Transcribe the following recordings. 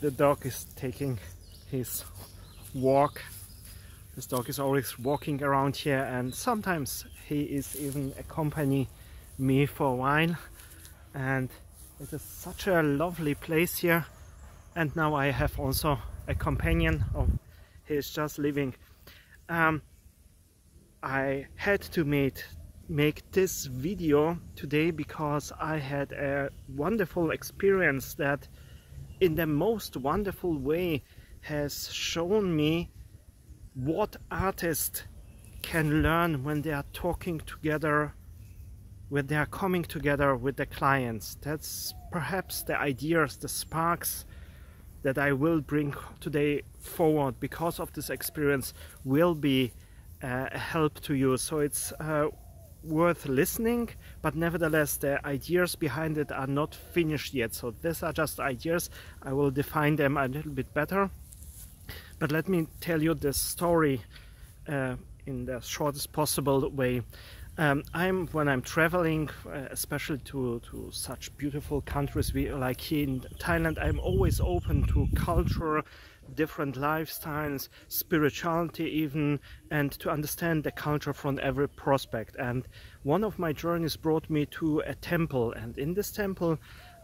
The dog is taking his walk. This dog is always walking around here, and sometimes he is even accompanying me for a while. And it is such a lovely place here. And now I have also a companion. He is just leaving. I had to make this video today because I had a wonderful experience that in the most wonderful way has shown me what artists can learn when they are talking together, when they are coming together with the clients. That's perhaps the ideas, the sparks that I will bring today forward because of this experience will be a help to you. So it's worth listening, but nevertheless the ideas behind it are not finished yet. So these are just ideas. I will define them a little bit better. But let me tell you the story in the shortest possible way. When I'm traveling, especially to such beautiful countries like here in Thailand, I'm always open to culture, different lifestyles, spirituality even, and to understand the culture from every prospect. And one of my journeys brought me to a temple, and in this temple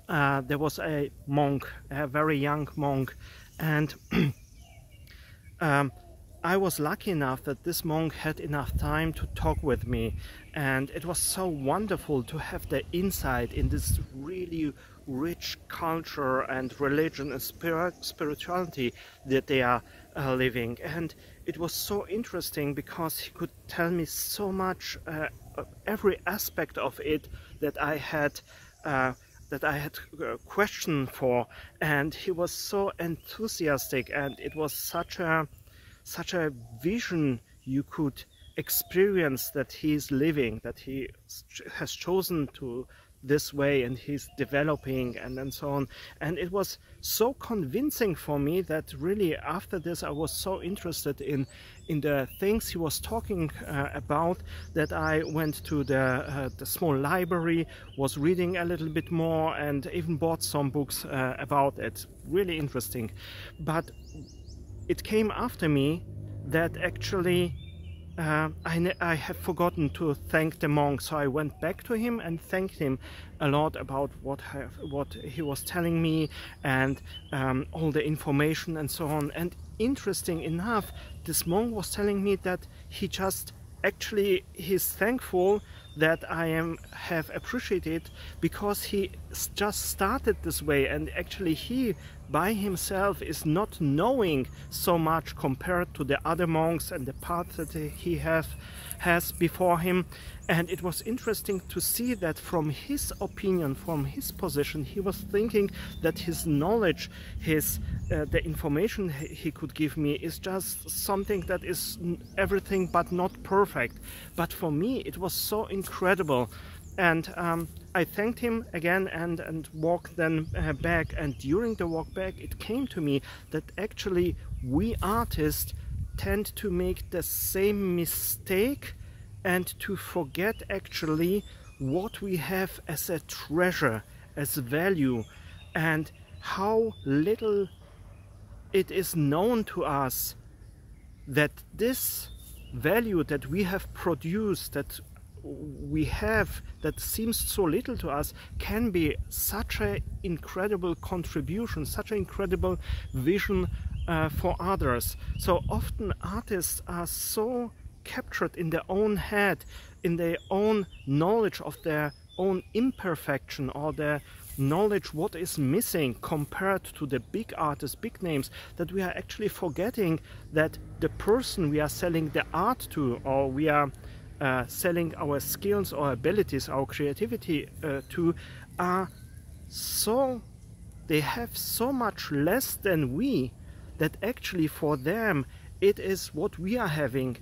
there was a monk, a very young monk, and I was lucky enough that this monk had enough time to talk with me, and it was so wonderful to have the insight in this really rich culture and religion and spirituality that they are living. And it was so interesting because he could tell me so much, every aspect of it that I had question for, and he was so enthusiastic, and it was such a vision you could experience that he's living, that he has chosen to this way, and he's developing and so on. And it was so convincing for me that really after this I was so interested in the things he was talking about, that I went to the small library, was reading a little bit more, and even bought some books about it. Really interesting. But it came after me that actually I have forgotten to thank the monk, so I went back to him and thanked him a lot about what he was telling me, and all the information and so on. And interesting enough, this monk was telling me that he's thankful that I have appreciated, because he just started this way, and actually he by himself is not knowing so much compared to the other monks and the path that he has before him. And it was interesting to see that from his opinion, from his position, he was thinking that his knowledge, the information he could give me is just something that is everything but not perfect. But for me it was so incredible. And I thanked him again and walked then back. And during the walk back it came to me that actually we artists tend to make the same mistake and to forget actually what we have as a treasure, as value, and how little it is known to us that this value that we have produced, that we have, that seems so little to us, can be such an incredible contribution, such an incredible vision for others. So often artists are so captured in their own head, in their own knowledge of their own imperfection, or their knowledge what is missing compared to the big artists, big names, that we are actually forgetting that the person we are selling the art to, or we are selling our skills or abilities, our creativity to, they have so much less than we, that actually for them it is what we are having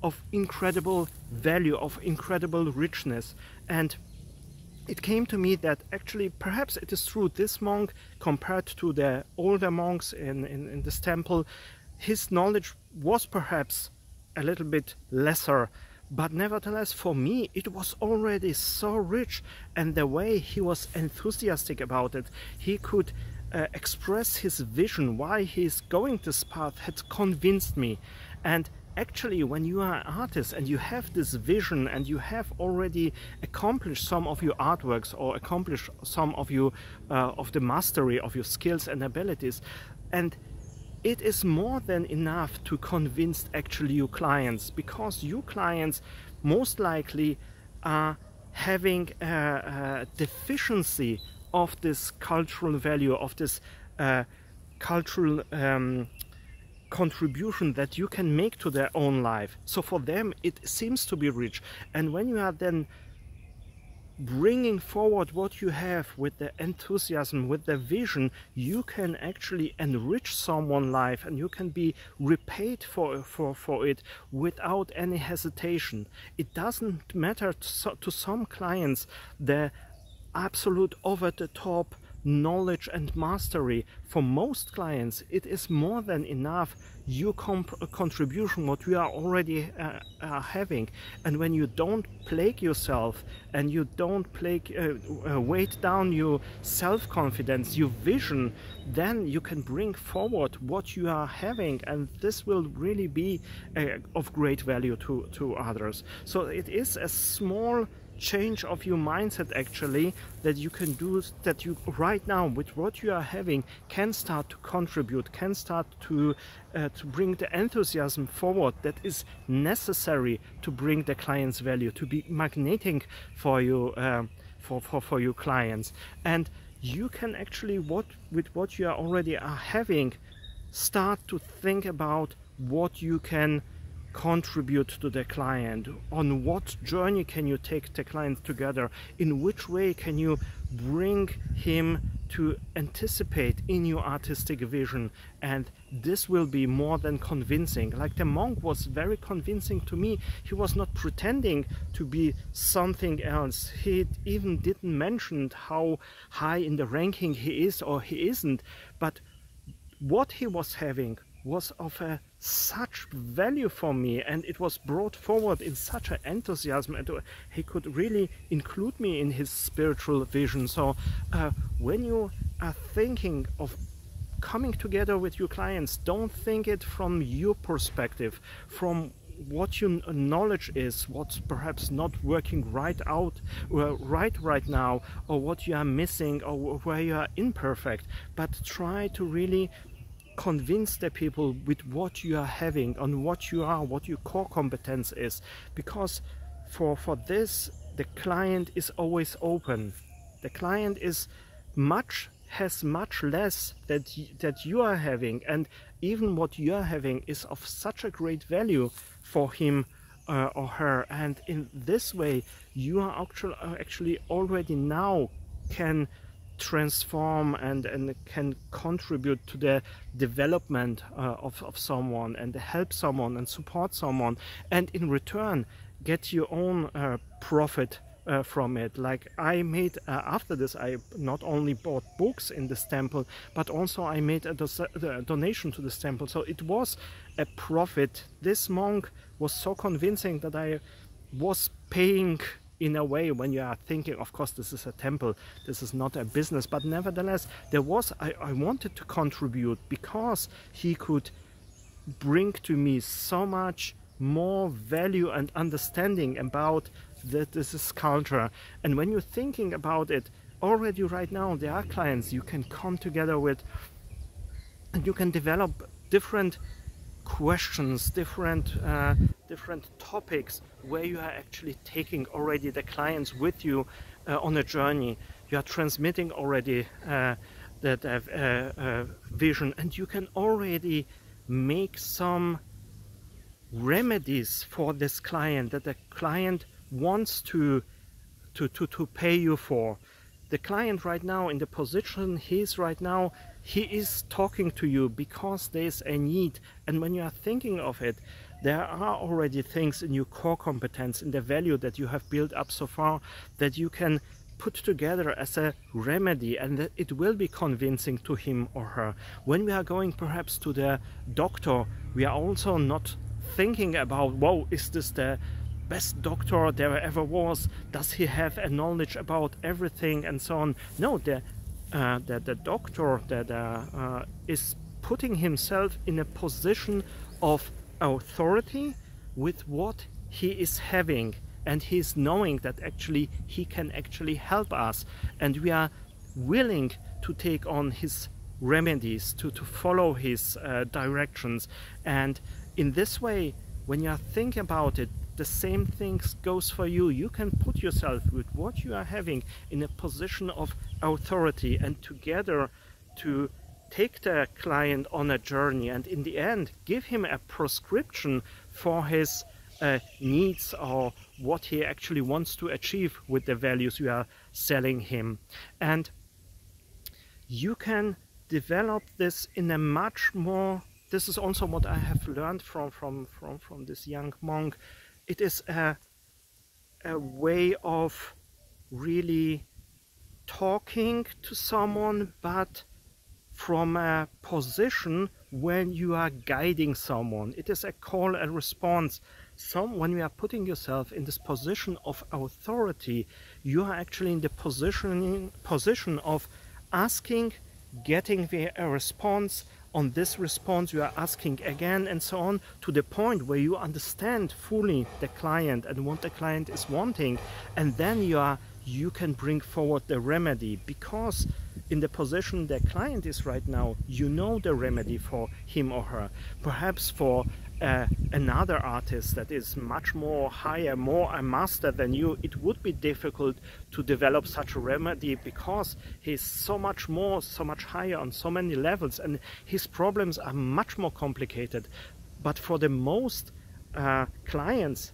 of incredible value, of incredible richness. And it came to me that actually perhaps it is true, this monk compared to the older monks in this temple, his knowledge was perhaps a little bit lesser, but nevertheless for me it was already so rich. And the way he was enthusiastic about it, he could express his vision, why he's going this path, had convinced me. And actually, when you are an artist and you have this vision and you have already accomplished some of your artworks or accomplished some of your of the mastery of your skills and abilities, and it is more than enough to convince actually your clients, because your clients most likely are having a deficiency of this cultural value, of this cultural contribution that you can make to their own life. So for them it seems to be rich, and when you are then bringing forward what you have with the enthusiasm, with the vision, you can actually enrich someone's life, and you can be repaid for it without any hesitation. It doesn't matter to some clients the absolute over-the-top knowledge and mastery. For most clients it is more than enough your contribution, what you are already having. And when you don't plague yourself and you don't weight down your self-confidence, your vision, then you can bring forward what you are having, and this will really be of great value to others. So it is a small change of your mindset actually that you can do, that you right now with what you are having can start to contribute, can start to bring the enthusiasm forward that is necessary to bring the client's value, to be magnetic for you, for your clients. And you can actually, with what you are already having, start to think about what you can contribute to the client, on what journey can you take the client together, in which way can you bring him to anticipate in your artistic vision. And this will be more than convincing. Like the monk was very convincing to me. He was not pretending to be something else. He even didn't mention how high in the ranking he is or he isn't, but what he was having was of such value for me, and it was brought forward in such an enthusiasm, and he could really include me in his spiritual vision. So when you are thinking of coming together with your clients, don't think it from your perspective, from what your knowledge is, what's perhaps not working right now, or what you are missing, or where you are imperfect, but try to really convince the people with what you are having, on what you are, what your core competence is, because for this the client is always open. The client has much less that you are having, and even what you are having is of such a great value for him or her. And in this way you are actually already now can transform and can contribute to the development of someone, and help someone and support someone, and in return get your own profit from it. Like I made after this, I not only bought books in this temple, but also I made a donation to this temple, so it was a profit. This monk was so convincing that I was paying in a way. When you are thinking, of course this is a temple, this is not a business, but nevertheless there was, I wanted to contribute, because he could bring to me so much more value and understanding about this sculpture. And when you're thinking about it, already right now there are clients you can come together with, and you can develop different questions, different topics, where you are actually taking already the clients with you on a journey. You are transmitting already that vision, and you can already make some remedies for this client that the client wants to pay you for. The client right now, in the position he is right now, he is talking to you because there is a need. And when you are thinking of it, there are already things in your core competence, in the value that you have built up so far, that you can put together as a remedy, and that it will be convincing to him or her. When we are going perhaps to the doctor, we are also not thinking about, whoa, is this the best doctor there ever was? Does he have a knowledge about everything and so on? No, the that the doctor that is putting himself in a position of authority with what he is having, and he's knowing that actually he can actually help us, and we are willing to take on his remedies, to follow his directions. And in this way, when you think about it, the same thing goes for you. You can put yourself with what you are having in a position of authority, and together to take the client on a journey, and in the end give him a prescription for his needs, or what he actually wants to achieve with the values you are selling him. And you can develop this in a much more, this is also what I have learned from this young monk. It is a way of really talking to someone, but from a position when you are guiding someone. It is a call and response. When you are putting yourself in this position of authority, you are actually in the position of asking, getting a response. On this response you are asking again, and so on, to the point where you understand fully the client and what the client is wanting, and then you can bring forward the remedy, because in the position the client is right now, you know the remedy for him or her. Perhaps for another artist that is much more higher, more a master than you, it would be difficult to develop such a remedy, because he's so much more, so much higher on so many levels, and his problems are much more complicated. But for the most clients,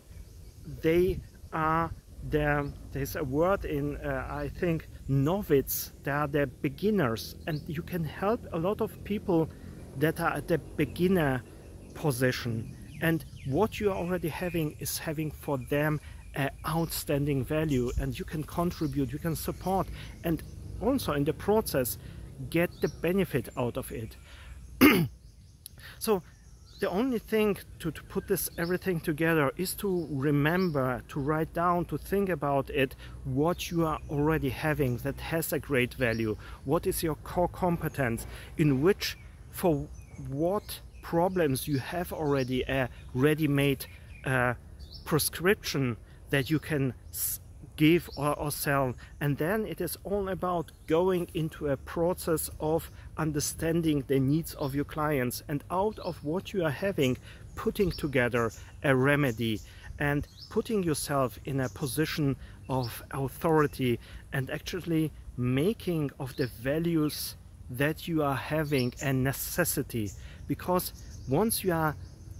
they are there's a word in I think novice, they are the beginners, and you can help a lot of people that are at the beginner position, and what you are already having is having for them an outstanding value, and you can contribute, you can support, and also in the process get the benefit out of it. So the only thing to put this everything together is to remember, to write down, to think about it, what you are already having that has a great value. What is your core competence, in which, for what problems you have already a ready-made prescription that you can give or sell. And then it is all about going into a process of understanding the needs of your clients, and out of what you are having, putting together a remedy and putting yourself in a position of authority, and actually making of the values that you are having a necessity. Because once you are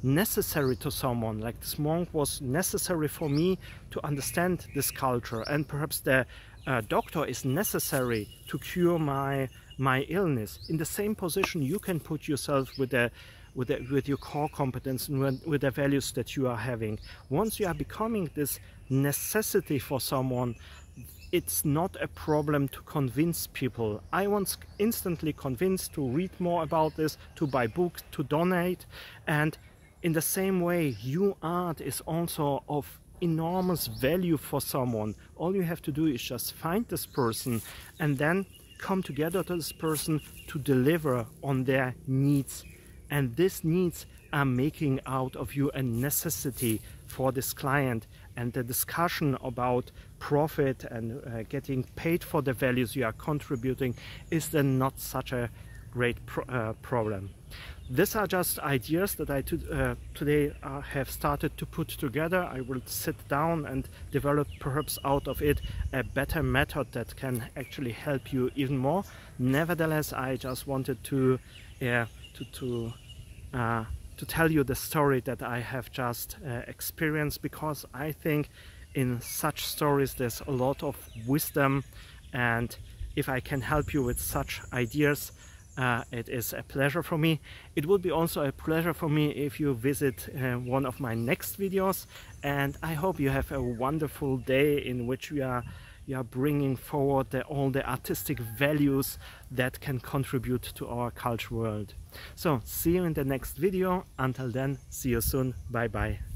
necessary to someone, like this monk was necessary for me to understand this culture, and perhaps the doctor is necessary to cure my illness, in the same position you can put yourself with your core competence and with the values that you are having. Once you are becoming this necessity for someone, it's not a problem to convince people. I was instantly convinced to read more about this, to buy books, to donate. And in the same way, your art is also of enormous value for someone. All you have to do is just find this person and then come together to this person to deliver on their needs. And these needs are making out of you a necessity for this client. And the discussion about profit and getting paid for the values you are contributing is then not such a great problem. These are just ideas that I today have started to put together. I will sit down and develop perhaps out of it a better method that can actually help you even more. Nevertheless, I just wanted to tell you the story that I have just experienced, because I think in such stories there's a lot of wisdom, and if I can help you with such ideas, it is a pleasure for me. It would be also a pleasure for me if you visit one of my next videos, and I hope you have a wonderful day in which you are bringing forward all the artistic values that can contribute to our culture world. So see you in the next video. Until then, see you soon. Bye bye.